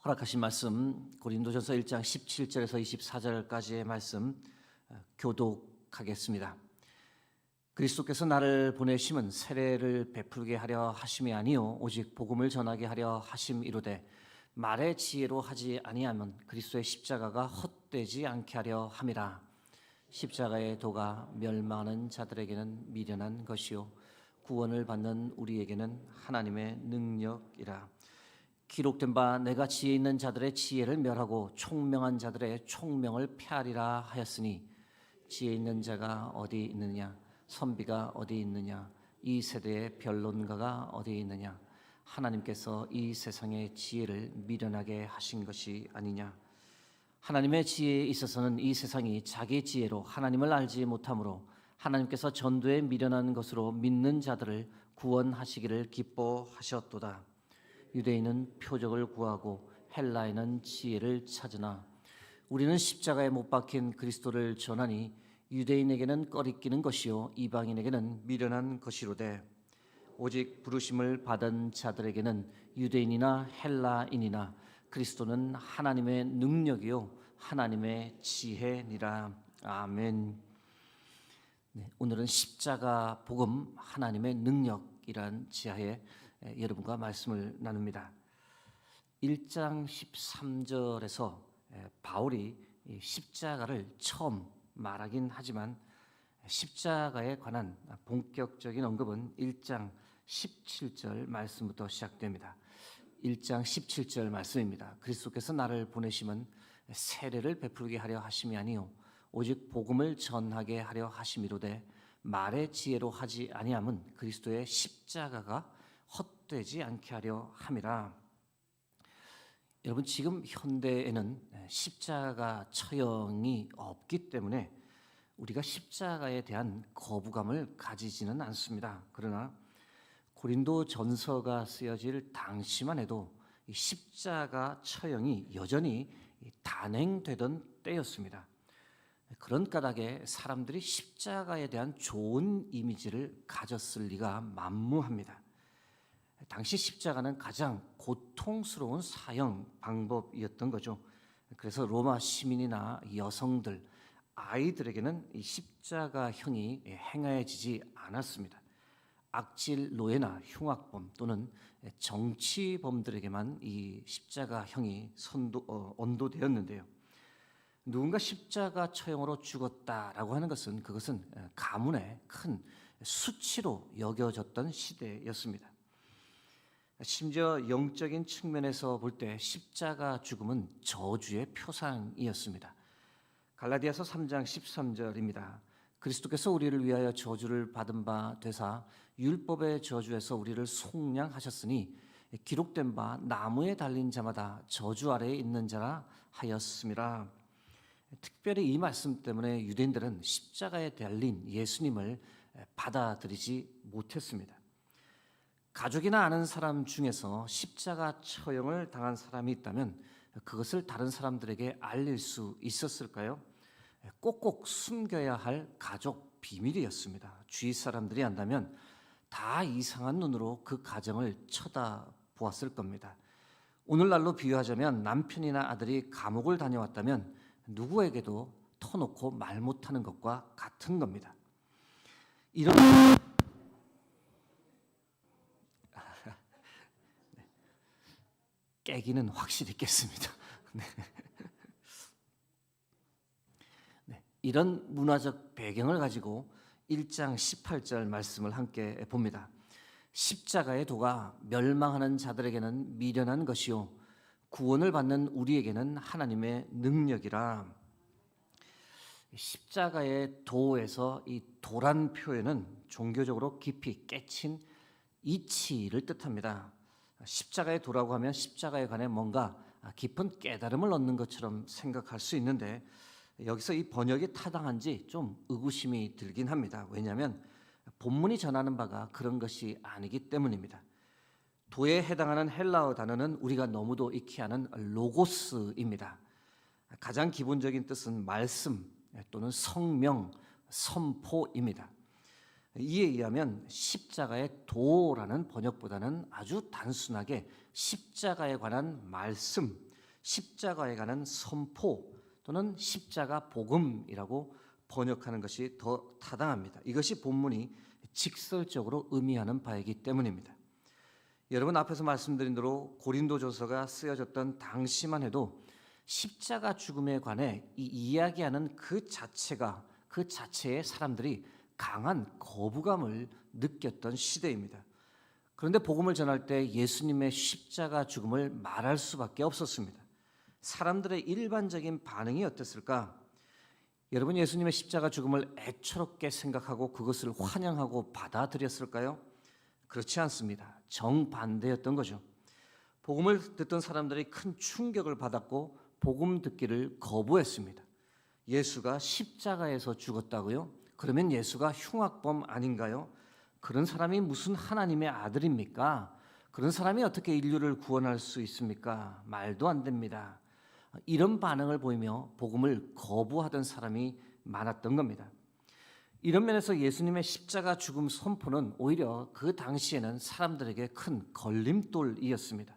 허락하신 말씀 고린도전서 1장 17절에서 24절까지의 말씀 교독하겠습니다. 그리스도께서 나를 보내심은 세례를 베풀게 하려 하심이 아니요 오직 복음을 전하게 하려 하심이로되 말의 지혜로 하지 아니하면 그리스도의 십자가가 헛되지 않게 하려 함이라. 십자가의 도가 멸망하는 자들에게는 미련한 것이요 구원을 받는 우리에게는 하나님의 능력이라. 기록된 바 내가 지혜 있는 자들의 지혜를 멸하고 총명한 자들의 총명을 폐하리라 하였으니 지혜 있는 자가 어디 있느냐 선비가 어디 있느냐 이 세대의 변론가가 어디 있느냐 하나님께서 이 세상의 지혜를 미련하게 하신 것이 아니냐. 하나님의 지혜에 있어서는 이 세상이 자기 지혜로 하나님을 알지 못하므로 하나님께서 전도에 미련한 것으로 믿는 자들을 구원하시기를 기뻐하셨도다. 유대인은 표적을 구하고 헬라인은 지혜를 찾으나 우리는 십자가에 못 박힌 그리스도를 전하니 유대인에게는 꺼리끼는 것이요 이방인에게는 미련한 것이로되 오직 부르심을 받은 자들에게는 유대인이나 헬라인이나 그리스도는 하나님의 능력이요 하나님의 지혜니라. 아멘. 오늘은 십자가 복음 하나님의 능력이란 지하에 여러분과 말씀을 나눕니다. 1장 13절에서 바울이 십자가를 처음 말하긴 하지만 십자가에 관한 본격적인 언급은 1장 17절 말씀부터 시작됩니다. 1장 17절 말씀입니다. 그리스도께서 나를 보내심은 세례를 베풀게 하려 하심이 아니요 오직 복음을 전하게 하려 하심이로되 말의 지혜로 하지 아니함은 그리스도의 십자가가 헛되지 않게 하려 함이라. 여러분, 지금 현대에는 십자가 처형이 없기 때문에 우리가 십자가에 대한 거부감을 가지지는 않습니다. 그러나 고린도 전서가 쓰여질 당시만 해도 십자가 처형이 여전히 단행되던 때였습니다. 그런 까닭에 사람들이 십자가에 대한 좋은 이미지를 가졌을 리가 만무합니다. 당시 십자가는 가장 고통스러운 사형 방법이었던 거죠. 그래서 로마 시민이나 여성들, 아이들에게는 이 십자가형이 행하여지지 않았습니다. 악질 노예나 흉악범 또는 정치범들에게만 이 십자가형이 언도되었는데요. 누군가 십자가 처형으로 죽었다라고 하는 것은 그것은 가문의 큰 수치로 여겨졌던 시대였습니다. 심지어 영적인 측면에서 볼 때 십자가 죽음은 저주의 표상이었습니다. 갈라디아서 3장 13절입니다. 그리스도께서 우리를 위하여 저주를 받은 바 되사 율법의 저주에서 우리를 속량하셨으니 기록된 바 나무에 달린 자마다 저주 아래에 있는 자라 하였음이라. 특별히 이 말씀 때문에 유대인들은 십자가에 달린 예수님을 받아들이지 못했습니다. 가족이나 아는 사람 중에서 십자가 처형을 당한 사람이 있다면 그것을 다른 사람들에게 알릴 수 있었을까요? 꼭꼭 숨겨야 할 가족 비밀이었습니다. 주위 사람들이 안다면 다 이상한 눈으로 그 가정을 쳐다보았을 겁니다. 오늘날로 비유하자면 남편이나 아들이 감옥을 다녀왔다면 누구에게도 터놓고 말 못하는 것과 같은 겁니다. 이런 깨기는 확실히 깼습니다. 이런 문화적 배경을 가지고 1장 18절 말씀을 함께 봅니다. 십자가의 도가 멸망하는 자들에게는 미련한 것이요 구원을 받는 우리에게는 하나님의 능력이라. 십자가의 도에서 이 도란 표현은 종교적으로 깊이 깨친 이치를 뜻합니다. 십자가의 도라고 하면 십자가에 관해 뭔가 깊은 깨달음을 얻는 것처럼 생각할 수 있는데 여기서 이 번역이 타당한지 좀 의구심이 들긴 합니다. 왜냐하면 본문이 전하는 바가 그런 것이 아니기 때문입니다. 도에 해당하는 헬라어 단어는 우리가 너무도 익히 아는 로고스입니다. 가장 기본적인 뜻은 말씀 또는 성명, 선포입니다. 이에 의하면 십자가의 도라는 번역보다는 아주 단순하게 십자가에 관한 말씀, 십자가에 관한 선포 또는 십자가 복음이라고 번역하는 것이 더 타당합니다. 이것이 본문이 직설적으로 의미하는 바이기 때문입니다. 여러분, 앞에서 말씀드린 대로 고린도전서가 쓰여졌던 당시만 해도 십자가 죽음에 관해 이야기하는 그 자체에 사람들이 강한 거부감을 느꼈던 시대입니다. 그런데 복음을 전할 때 예수님의 십자가 죽음을 말할 수밖에 없었습니다. 사람들의 일반적인 반응이 어땠을까? 여러분, 예수님의 십자가 죽음을 애처롭게 생각하고 그것을 환영하고 받아들였을까요? 그렇지 않습니다. 정반대였던 거죠. 복음을 듣던 사람들이 큰 충격을 받았고 복음 듣기를 거부했습니다. 예수가 십자가에서 죽었다고요? 그러면 예수가 흉악범 아닌가요? 그런 사람이 무슨 하나님의 아들입니까? 그런 사람이 어떻게 인류를 구원할 수 있습니까? 말도 안 됩니다. 이런 반응을 보이며 복음을 거부하던 사람이 많았던 겁니다. 이런 면에서 예수님의 십자가 죽음 선포는 오히려 그 당시에는 사람들에게 큰 걸림돌이었습니다.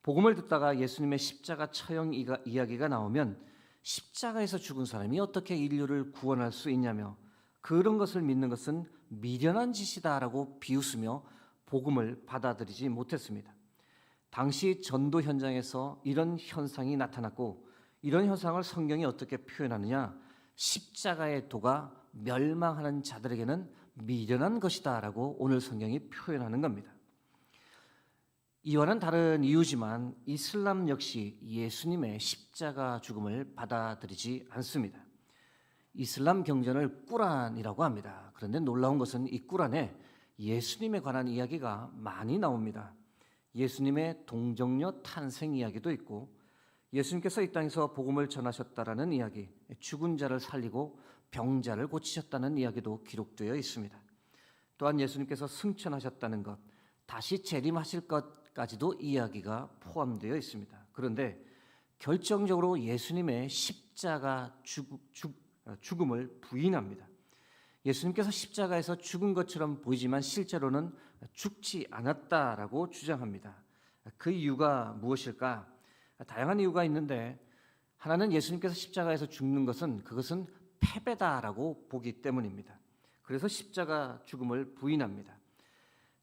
복음을 듣다가 예수님의 십자가 처형 이야기가 나오면 십자가에서 죽은 사람이 어떻게 인류를 구원할 수 있냐며 그런 것을 믿는 것은 미련한 짓이다라고 비웃으며 복음을 받아들이지 못했습니다. 당시 전도 현장에서 이런 현상이 나타났고 이런 현상을 성경이 어떻게 표현하느냐? 십자가의 도가 멸망하는 자들에게는 미련한 것이다라고 오늘 성경이 표현하는 겁니다. 이와는 다른 이유지만 이슬람 역시 예수님의 십자가 죽음을 받아들이지 않습니다. 이슬람 경전을 꾸란이라고 합니다. 그런데 놀라운 것은 이 꾸란에 예수님에 관한 이야기가 많이 나옵니다. 예수님의 동정녀 탄생 이야기도 있고 예수님께서 이 땅에서 복음을 전하셨다라는 이야기, 죽은 자를 살리고 병자를 고치셨다는 이야기도 기록되어 있습니다. 또한 예수님께서 승천하셨다는 것, 다시 재림하실 것까지도 이야기가 포함되어 있습니다. 그런데 결정적으로 예수님의 십자가 죽음을 부인합니다. 예수님께서 십자가에서 죽은 것처럼 보이지만 실제로는 죽지 않았다라고 주장합니다. 그 이유가 무엇일까? 다양한 이유가 있는데 하나는 예수님께서 십자가에서 죽는 그것은 패배다라고 보기 때문입니다. 그래서 십자가 죽음을 부인합니다.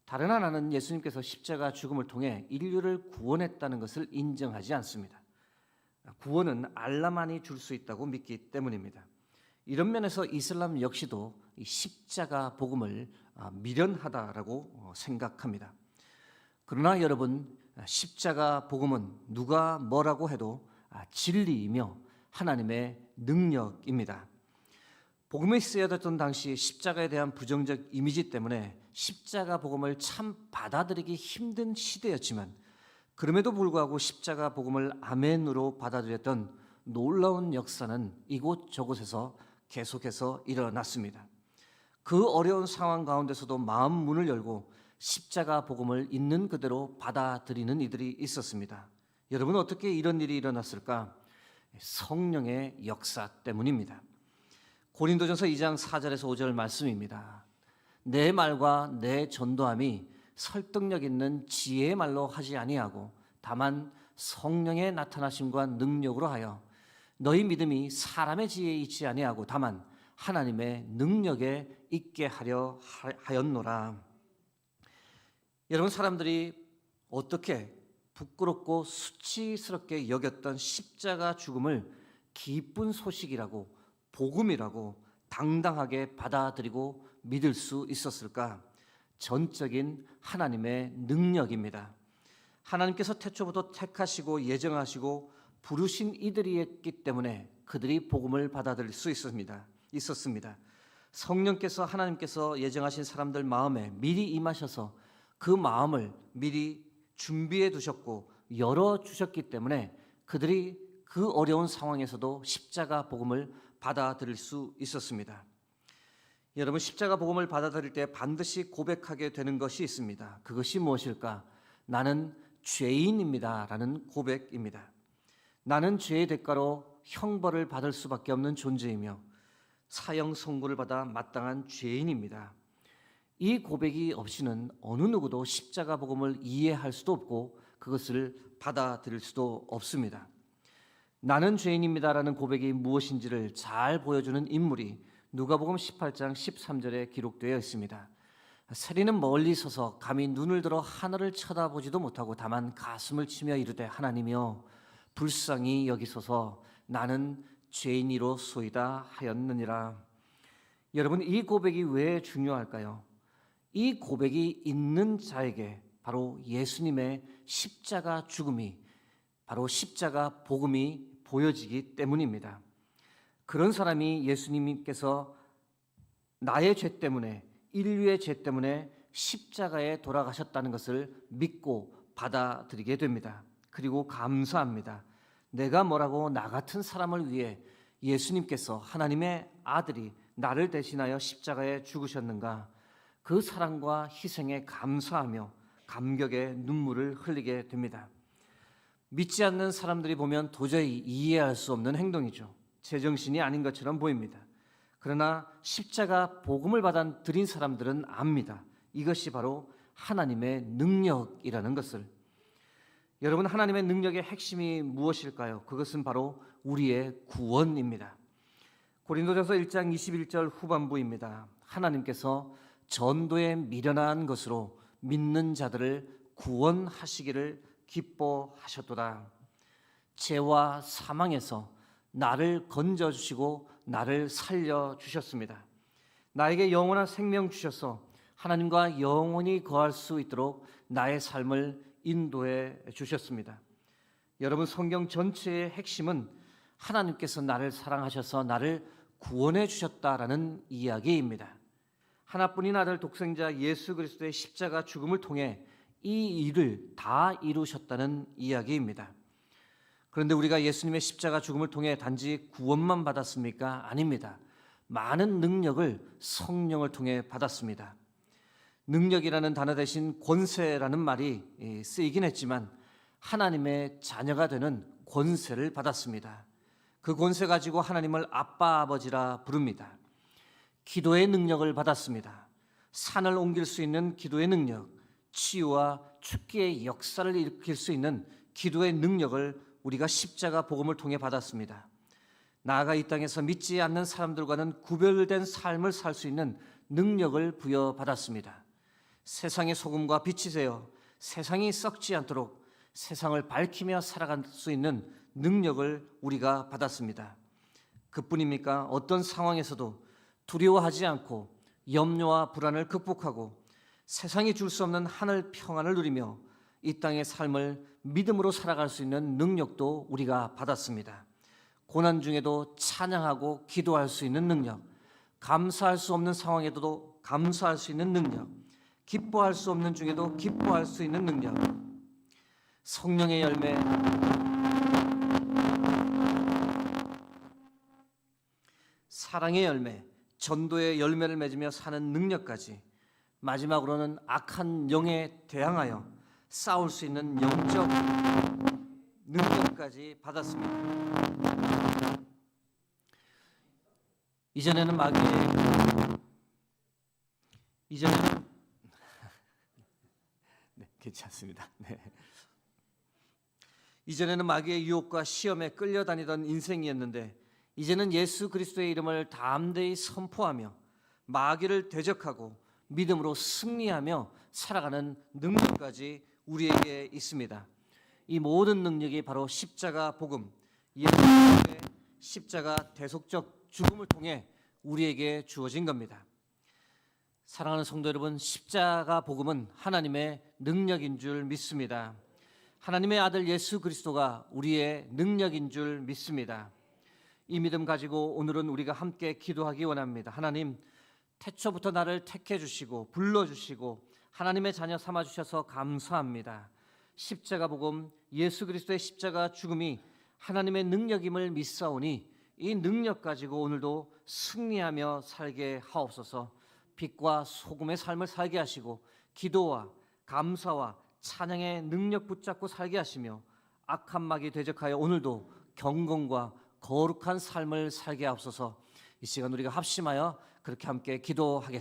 다른 하나는 예수님께서 십자가 죽음을 통해 인류를 구원했다는 것을 인정하지 않습니다. 구원은 알라만이 줄 수 있다고 믿기 때문입니다. 이런 면에서 이슬람 역시도 이 십자가 복음을 미련하다라고 생각합니다. 그러나 여러분, 십자가 복음은 누가 뭐라고 해도 진리이며 하나님의 능력입니다. 복음이 쓰여졌던 당시 십자가에 대한 부정적 이미지 때문에 십자가 복음을 참 받아들이기 힘든 시대였지만 그럼에도 불구하고 십자가 복음을 아멘으로 받아들였던 놀라운 역사는 이곳저곳에서 계속해서 일어났습니다. 그 어려운 상황 가운데서도 마음 문을 열고 십자가 복음을 있는 그대로 받아들이는 이들이 있었습니다. 여러분, 어떻게 이런 일이 일어났을까? 성령의 역사 때문입니다. 고린도전서 2장 4절에서 5절 말씀입니다. 내 말과 내 전도함이 설득력 있는 지혜의 말로 하지 아니하고 다만 성령의 나타나심과 능력으로 하여 너희 믿음이 사람의 지혜에 있지 아니하고 다만 하나님의 능력에 있게 하려 하였노라. 여러분, 사람들이 어떻게 부끄럽고 수치스럽게 여겼던 십자가 죽음을 기쁜 소식이라고 복음이라고 당당하게 받아들이고 믿을 수 있었을까? 전적인 하나님의 능력입니다. 하나님께서 태초부터 택하시고 예정하시고 부르신 이들이었기 때문에 그들이 복음을 받아들일 수 있었습니다. 성령께서 하나님께서 예정하신 사람들 마음에 미리 임하셔서 그 마음을 미리 준비해 두셨고 열어주셨기 때문에 그들이 그 어려운 상황에서도 십자가 복음을 받아들일 수 있었습니다. 여러분, 십자가 복음을 받아들일 때 반드시 고백하게 되는 것이 있습니다. 그것이 무엇일까? 나는 죄인입니다 라는 고백입니다. 나는 죄의 대가로 형벌을 받을 수밖에 없는 존재이며 사형 선고를 받아 마땅한 죄인입니다. 이 고백이 없이는 어느 누구도 십자가 복음을 이해할 수도 없고 그것을 받아들일 수도 없습니다. 나는 죄인입니다라는 고백이 무엇인지를 잘 보여주는 인물이 누가복음 18장 13절에 기록되어 있습니다. 세리는 멀리 서서 감히 눈을 들어 하늘을 쳐다보지도 못하고 다만 가슴을 치며 이르되 하나님이여 불쌍히 여기소서 나는 죄인이로소이다 하였느니라. 여러분, 이 고백이 왜 중요할까요? 이 고백이 있는 자에게 바로 예수님의 십자가 죽음이, 바로 십자가 복음이 보여지기 때문입니다. 그런 사람이 예수님께서 나의 죄 때문에, 인류의 죄 때문에 십자가에 돌아가셨다는 것을 믿고 받아들이게 됩니다. 그리고 감사합니다. 내가 뭐라고 나 같은 사람을 위해 예수님께서, 하나님의 아들이 나를 대신하여 십자가에 죽으셨는가, 그 사랑과 희생에 감사하며 감격의 눈물을 흘리게 됩니다. 믿지 않는 사람들이 보면 도저히 이해할 수 없는 행동이죠. 제정신이 아닌 것처럼 보입니다. 그러나 십자가 복음을 받아들인 사람들은 압니다. 이것이 바로 하나님의 능력이라는 것을. 여러분, 하나님의 능력의 핵심이 무엇일까요? 그것은 바로 우리의 구원입니다. 고린도전서 1장 21절 후반부입니다. 하나님께서 전도에 미련한 것으로 믿는 자들을 구원하시기를 기뻐하셨도다. 죄와 사망에서 나를 건져주시고 나를 살려주셨습니다. 나에게 영원한 생명 주셔서 하나님과 영원히 거할 수 있도록 나의 삶을 인도해 주셨습니다. 여러분, 성경 전체의 핵심은 하나님께서 나를 사랑하셔서 나를 구원해 주셨다라는 이야기입니다. 하나뿐인 아들 독생자 예수 그리스도의 십자가 죽음을 통해 이 일을 다 이루셨다는 이야기입니다. 그런데 우리가 예수님의 십자가 죽음을 통해 단지 구원만 받았습니까? 아닙니다. 많은 능력을 성령을 통해 받았습니다. 능력이라는 단어 대신 권세라는 말이 쓰이긴 했지만 하나님의 자녀가 되는 권세를 받았습니다. 그 권세 가지고 하나님을 아빠 아버지라 부릅니다. 기도의 능력을 받았습니다. 산을 옮길 수 있는 기도의 능력, 치유와 축기의 역사를 일으킬 수 있는 기도의 능력을 우리가 십자가 복음을 통해 받았습니다. 나아가 이 땅에서 믿지 않는 사람들과는 구별된 삶을 살 수 있는 능력을 부여받았습니다. 세상의 소금과 빛이 되어 세상이 썩지 않도록 세상을 밝히며 살아갈 수 있는 능력을 우리가 받았습니다. 그뿐입니까? 어떤 상황에서도 두려워하지 않고 염려와 불안을 극복하고 세상이 줄 수 없는 하늘 평안을 누리며 이 땅의 삶을 믿음으로 살아갈 수 있는 능력도 우리가 받았습니다. 고난 중에도 찬양하고 기도할 수 있는 능력, 감사할 수 없는 상황에도 감사할 수 있는 능력, 기뻐할 수 없는 중에도 기뻐할 수 있는 능력, 성령의 열매, 사랑의 열매, 전도의 열매를 맺으며 사는 능력까지, 마지막으로는 악한 영에 대항하여 싸울 수 있는 영적 능력까지 받았습니다. 이전에는 네, 괜찮습니다. 네. 이전에는 마귀의 유혹과 시험에 끌려다니던 인생이었는데 이제는 예수 그리스도의 이름을 담대히 선포하며 마귀를 대적하고 믿음으로 승리하며 살아가는 능력까지 우리에게 있습니다. 이 모든 능력이 바로 십자가 복음, 예수님의 십자가 대속적 죽음을 통해 우리에게 주어진 겁니다. 사랑하는 성도 여러분, 십자가 복음은 하나님의 능력인 줄 믿습니다. 하나님의 아들 예수 그리스도가 우리의 능력인 줄 믿습니다. 이 믿음 가지고 오늘은 우리가 함께 기도하기 원합니다. 하나님, 태초부터 나를 택해 주시고 불러주시고 하나님의 자녀 삼아 주셔서 감사합니다. 십자가 복음, 예수 그리스도의 십자가 죽음이 하나님의 능력임을 믿사오니 이 능력 가지고 오늘도 승리하며 살게 하옵소서. 빛과 소금의 삶을 살게 하시고 기도와 감사와 찬양의 능력 붙잡고 살게 하시며 악한 마귀 대적하여 오늘도 경건과 거룩한 삶을 살게 하옵소서. 이 시간 우리가 합심하여 그렇게 함께 기도하겠습니다.